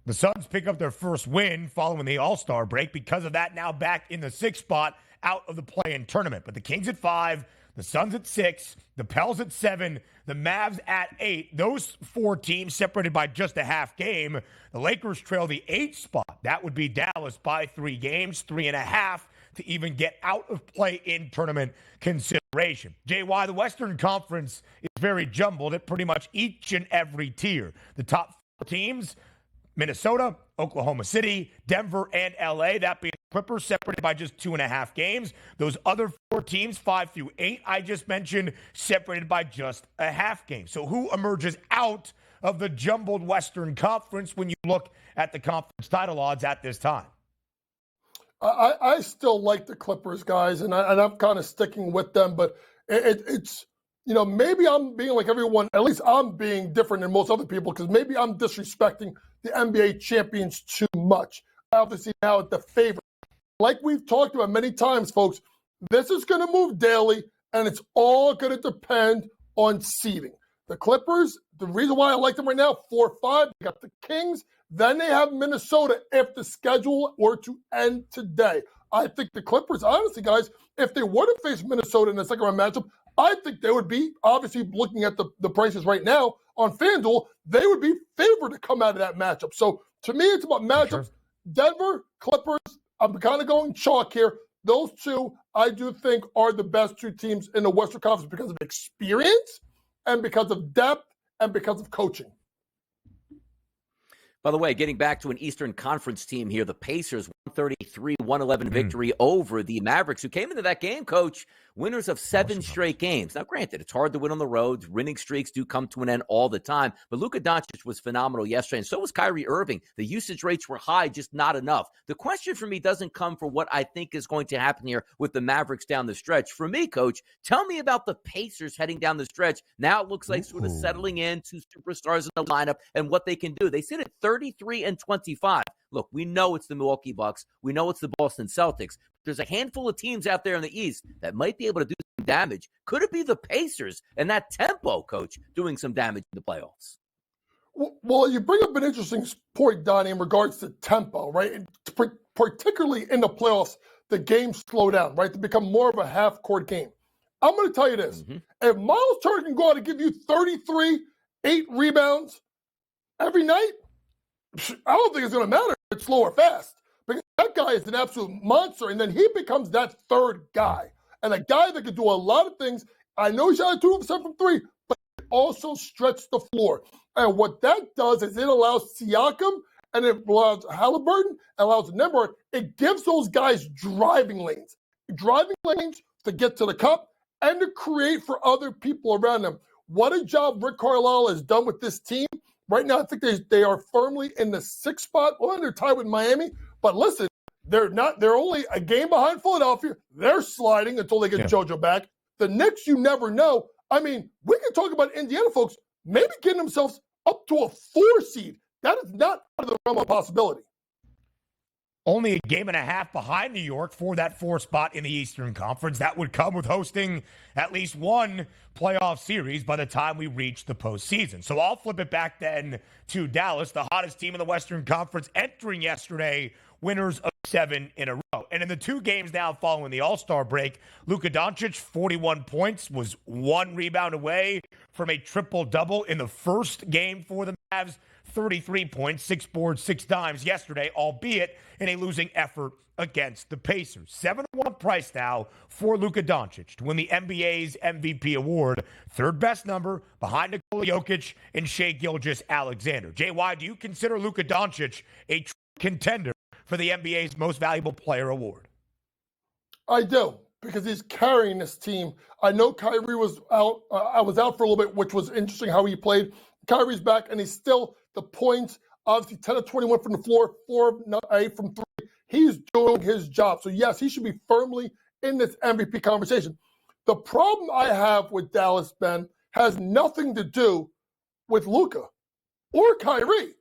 The Suns pick up their first win following the All-Star break. Because of that, now back in the 6th spot out of the play-in tournament. But the Kings at 5, the Suns at 6, the Pels at 7, the Mavs at 8. Those 4 teams separated by just a half game. The Lakers trail the 8th spot. That would be Dallas by 3 games, 3.5 to even get out of play-in tournament consideration. JY, the Western Conference is very jumbled at pretty much each and every tier. The top 4 teams, Minnesota, Oklahoma City, Denver, and LA. That being Clippers, separated by just 2.5 games. Those other 4 teams, 5 through 8, I just mentioned, separated by just a half game. So who emerges out of the jumbled Western Conference when you look at the conference title odds at this time? I still like the Clippers, guys, and I'm kind of sticking with them, but it's, you know, maybe I'm being like everyone, at least I'm being different than most other people, because maybe I'm disrespecting the NBA champions too much. Obviously now at the favorite. Like we've talked about many times, folks, this is going to move daily, and it's all going to depend on seeding. The Clippers, the reason why I like them right now, 4-5, they got the Kings, then they have Minnesota if the schedule were to end today. I think the Clippers, honestly, guys, if they were to face Minnesota in the second round matchup, I think they would be, obviously looking at the prices right now on FanDuel, they would be favored to come out of that matchup. So to me, it's about matchups. Sure. Denver, Clippers, I'm kind of going chalk here. Those 2, I do think, are the best 2 teams in the Western Conference because of experience and because of depth and because of coaching. By the way, getting back to an Eastern Conference team here, the Pacers, 133-111 victory over the Mavericks, who came into that game, Coach, winners of 7 straight games. Now, granted, it's hard to win on the road. Winning streaks do come to an end all the time. But Luka Doncic was phenomenal yesterday, and so was Kyrie Irving. The usage rates were high, just not enough. The question for me doesn't come for what I think is going to happen here with the Mavericks down the stretch. For me, Coach, tell me about the Pacers heading down the stretch. Now it looks like sort of settling in, 2 superstars in the lineup, and what they can do. They sit at 33-25. Look, we know it's the Milwaukee Bucks. We know it's the Boston Celtics. There's a handful of teams out there in the East that might be able to do some damage. Could it be the Pacers and that tempo, Coach, doing some damage in the playoffs? Well, you bring up an interesting point, Donnie, in regards to tempo, right? Particularly in the playoffs, the games slow down, right? To become more of a half-court game. I'm going to tell you this. If Miles Turner can go out and give you 33, 8 rebounds every night, I don't think it's going to matter if it's slow or fast, because that guy is an absolute monster, and then he becomes that third guy, and a guy that can do a lot of things. I know he shot 2 of 7 from 3, but also stretch the floor. And what that does is it allows Siakam, and it allows Halliburton, allows Nembhard. It gives those guys driving lanes to get to the cup and to create for other people around them. What a job Rick Carlisle has done with this team. Right now, I think they are firmly in the 6th spot. Well, they're tied with Miami. But listen, they're only a game behind Philadelphia. They're sliding until they get JoJo back. The Knicks, you never know. I mean, we can talk about Indiana, folks, maybe getting themselves up to a 4 seed. That is not out of the realm of possibility. Only a game and a half behind New York for that 4 spot in the Eastern Conference. That would come with hosting at least one playoff series by the time we reach the postseason. So I'll flip it back then to Dallas, the hottest team in the Western Conference, entering yesterday, winners of 7 in a row. And in the 2 games now following the All-Star break, Luka Doncic, 41 points, was 1 rebound away from a triple-double in the first game for the Mavs. 33 points, 6 boards, 6 dimes yesterday, albeit in a losing effort against the Pacers. 7-1 price now for Luka Doncic to win the NBA's MVP award. Third best number behind Nikola Jokic and Shai Gilgeous-Alexander. JY, do you consider Luka Doncic a true contender for the NBA's Most Valuable Player award? I do, because he's carrying this team. I know Kyrie was out. I was out for a little bit, which was interesting how he played. Kyrie's back, and he's still the points. Obviously, 10 of 21 from the floor, 4 of 8 from 3. He's doing his job. So, yes, he should be firmly in this MVP conversation. The problem I have with Dallas, Ben, has nothing to do with Luka or Kyrie.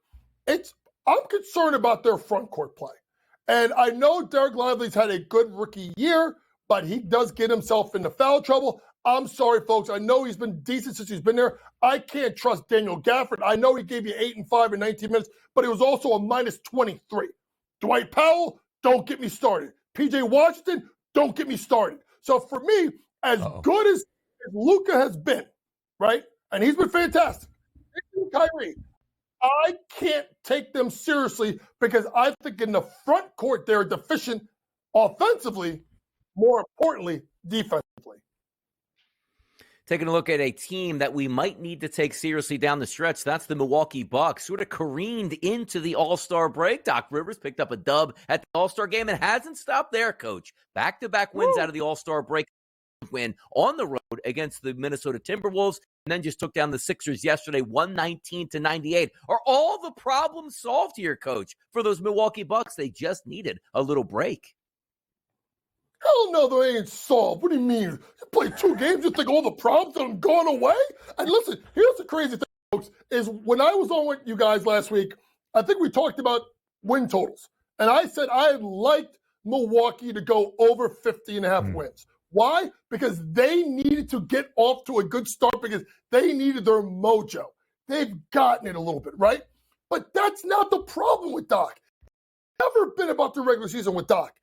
I'm concerned about their front court play. And I know Derek Lively's had a good rookie year, but he does get himself into foul trouble. I'm sorry, folks. I know he's been decent since he's been there. I can't trust Daniel Gafford. I know he gave you 8 and 5 in 19 minutes, but it was also a minus 23. Dwight Powell, don't get me started. PJ Washington, don't get me started. So for me, as good as Luka has been, right, and he's been fantastic, Kyrie, I can't take them seriously because I think in the front court they're deficient offensively, more importantly, defensively. Taking a look at a team that we might need to take seriously down the stretch, that's the Milwaukee Bucks. Sort of careened into the All-Star break. Doc Rivers picked up a dub at the All-Star game and hasn't stopped there, Coach. Back-to-back wins out of the All-Star break. Win on the road against the Minnesota Timberwolves, and then just took down the Sixers yesterday, 119-98. Are all the problems solved here, Coach, for those Milwaukee Bucks? They just needed a little break. Hell no, they ain't solved. What do you mean? You play 2 games, you think all the problems have gone away? And listen, here's the crazy thing, folks, is when I was on with you guys last week, I think we talked about win totals. And I said I liked Milwaukee to go over 50.5 wins. Why? Because they needed to get off to a good start because they needed their mojo. They've gotten it a little bit, right? But that's not the problem with Doc. Never been about the regular season with Doc.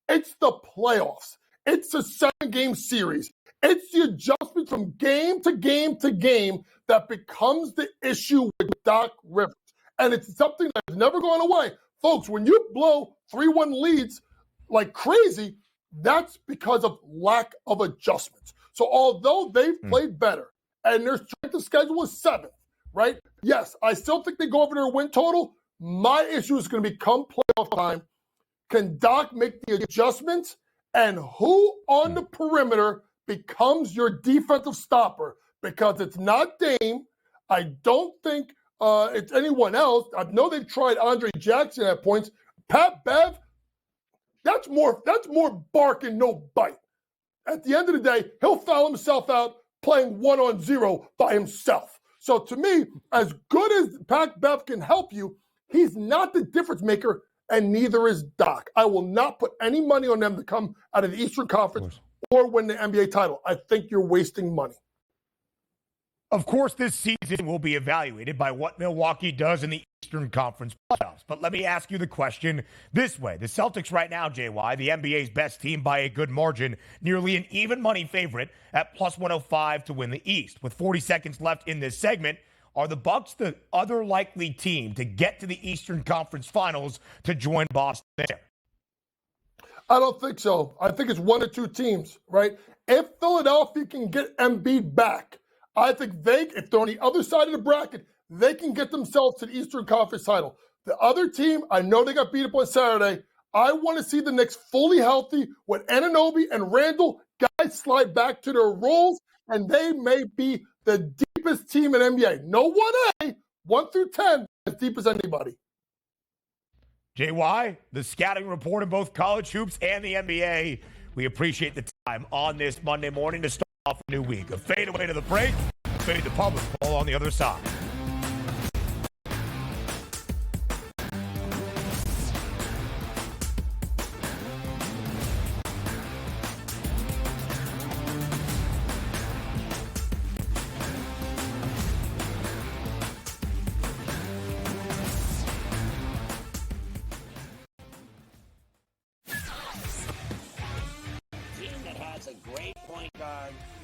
It's the playoffs. It's a 7-game series. It's the adjustment from game to game to game that becomes the issue with Doc Rivers. And it's something that's never gone away. Folks, when you blow 3-1 leads like crazy, that's because of lack of adjustments. So although they've played better and their strength of schedule is 7th, right? Yes, I still think they go over their win total. My issue is going to become playoff time. Can Doc make the adjustments? And who on the perimeter becomes your defensive stopper? Because it's not Dame. I don't think it's anyone else. I know they've tried Andre Jackson at points. Pat Bev, that's more bark and no bite. At the end of the day, he'll foul himself out playing 1-on-0 by himself. So to me, as good as Pat Bev can help you, he's not the difference maker, and neither is Doc. I will not put any money on them to come out of the Eastern Conference or win the NBA title. I think you're wasting money. Of course, this season will be evaluated by what Milwaukee does in the Eastern Conference playoffs. But let me ask you the question this way. The Celtics right now, JY, the NBA's best team by a good margin, nearly an even money favorite at plus 105 to win the East. With 40 seconds left in this segment, are the Bucks the other likely team to get to the Eastern Conference Finals to join Boston there? I don't think so. I think it's 1 or 2 teams, right? If Philadelphia can get Embiid back, I think if they're on the other side of the bracket, they can get themselves to the Eastern Conference title. The other team, I know they got beat up on Saturday. I want to see the Knicks fully healthy with Anunoby and Randall. Guys slide back to their roles, and they may be the deepest team in NBA. No 1A, 1 through 10, as deep as anybody. JY, the scouting report in both college hoops and the NBA. We appreciate the time on this Monday morning to start off a new week. A fade away to the break, fade the public ball on the other side.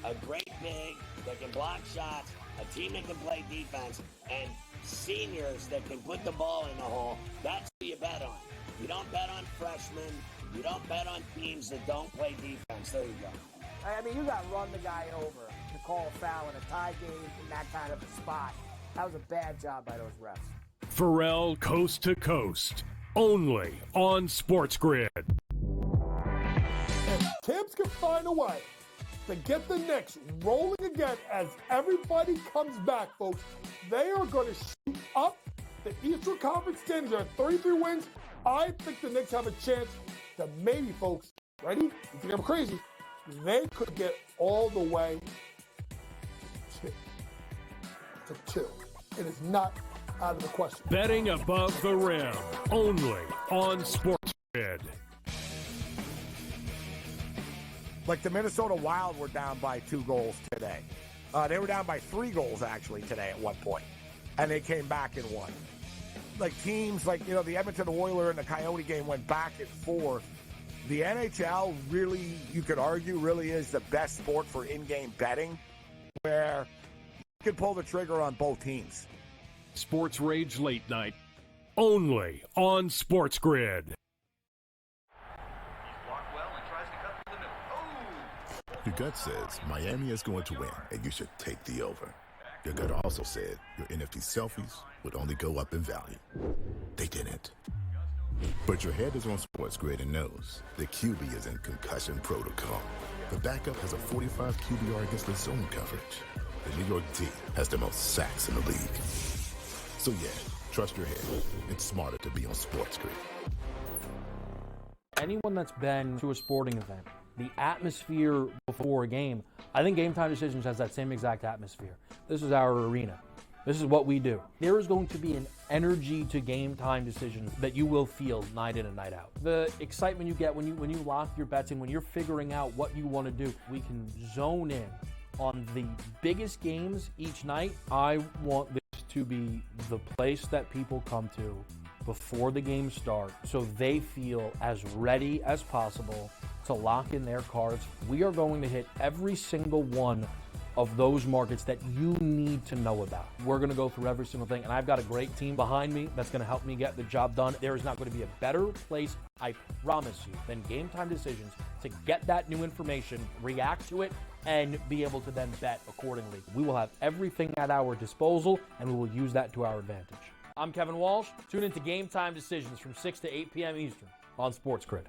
A great big that can block shots, a team that can play defense, and seniors that can put the ball in the hole, that's who you bet on. You don't bet on freshmen. You don't bet on teams that don't play defense. There you go. I mean, you got to run the guy over to call a foul in a tie game in that kind of a spot. That was a bad job by those refs. Pharrell Coast to Coast, only on SportsGrid. If Tibbs can find a way to get the Knicks rolling again as everybody comes back, folks, they are going to shoot up the Eastern Conference standings. They're at 33 wins. I think the Knicks have a chance to maybe, folks, ready? You think I'm crazy? They could get all the way to 2. It is not out of the question. Betting above the rim, only on SportsGrid. Like the Minnesota Wild were down by 2 goals today. They were down by 3 goals, actually, today at one point. And they came back and won. Like teams like, the Edmonton Oilers and the Coyote game went back and forth. The NHL really, you could argue, really is the best sport for in-game betting, where you can pull the trigger on both teams. Sports Rage Late Night, only on SportsGrid. Your gut says Miami is going to win, and you should take the over. Your gut also said your NFT selfies would only go up in value. They didn't. But your head is on SportsGrid and knows the QB is in concussion protocol. The backup has a 45 QBR against the zone coverage. The New York D has the most sacks in the league. So yeah, trust your head. It's smarter to be on SportsGrid. Anyone that's been to a sporting event, the atmosphere before a game, I think Game Time Decisions has that same exact atmosphere. This is our arena. This is what we do. There is going to be an energy to Game Time Decisions that you will feel night in and night out. The excitement you get when you lock your bets in, when you're figuring out what you want to do, we can zone in on the biggest games each night. I want this to be the place that people come to before the games start so they feel as ready as possible to lock in their cards. We are going to hit every single one of those markets that you need to know about. We're going to go through every single thing, and I've got a great team behind me that's going to help me get the job done. There is not going to be a better place, I promise you, than Game Time Decisions to get that new information, react to it, and be able to then bet accordingly. We will have everything at our disposal, and we will use that to our advantage. I'm Kevin Walsh. Tune into Game Time Decisions from 6 to 8 p.m. Eastern on SportsGrid.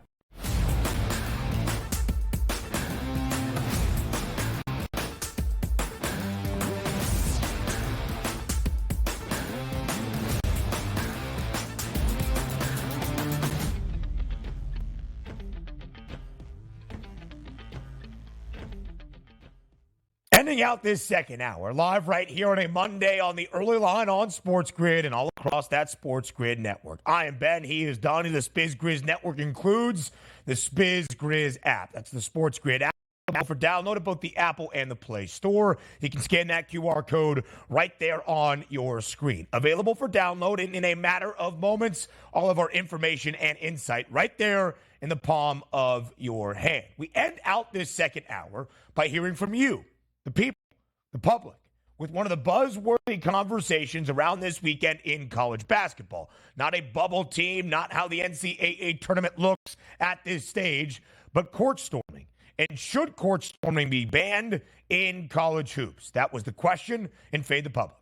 Ending out this second hour, live right here on a Monday on the early line on SportsGrid and all across that SportsGrid network. I am Ben. He is Donnie. The SportsGrid network includes the SportsGrid app. That's the SportsGrid app. For download at both the Apple and the Play Store. You can scan that QR code right there on your screen. Available for download in a matter of moments. All of our information and insight right there in the palm of your hand. We end out this second hour by hearing from you, the people, the public, with one of the buzzworthy conversations around this weekend in college basketball. Not a bubble team, not how the NCAA tournament looks at this stage, but court storming. And should court storming be banned in college hoops? That was the question in Fade the Public.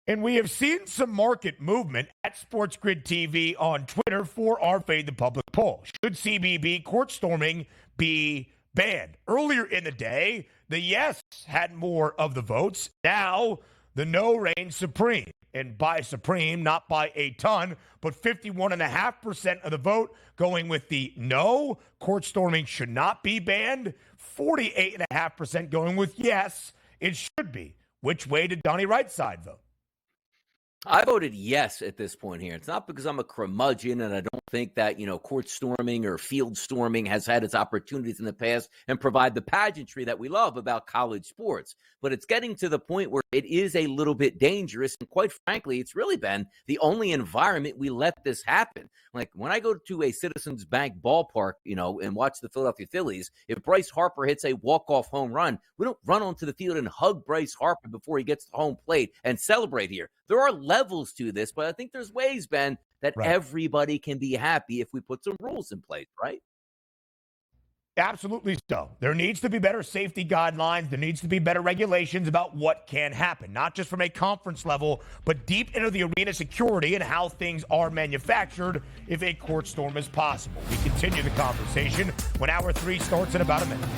And we have seen some market movement at SportsGrid TV on Twitter for our Fade the Public poll. Should CBB court storming be banned? Earlier in the day, the yes had more of the votes. Now, the no reigns supreme. And by supreme, not by a ton, but 51.5% of the vote going with the no, court storming should not be banned. 48.5% going with yes, it should be. Which way did Donnie Rightside vote? I voted yes at this point here. It's not because I'm a curmudgeon and I don't think that, court storming or field storming has had its opportunities in the past and provide the pageantry that we love about college sports. But it's getting to the point where it is a little bit dangerous. And quite frankly, it's really been the only environment we let this happen. Like when I go to a Citizens Bank ballpark, and watch the Philadelphia Phillies, if Bryce Harper hits a walk-off home run, we don't run onto the field and hug Bryce Harper before he gets to home plate and celebrate here. There are levels to this, but I think there's ways, Ben, that everybody can be happy if we put some rules in place, right? Absolutely so. There needs to be better safety guidelines. There needs to be better regulations about what can happen, not just from a conference level, but deep into the arena security and how things are manufactured if a court storm is possible. We continue the conversation when Hour 3 starts in about a minute.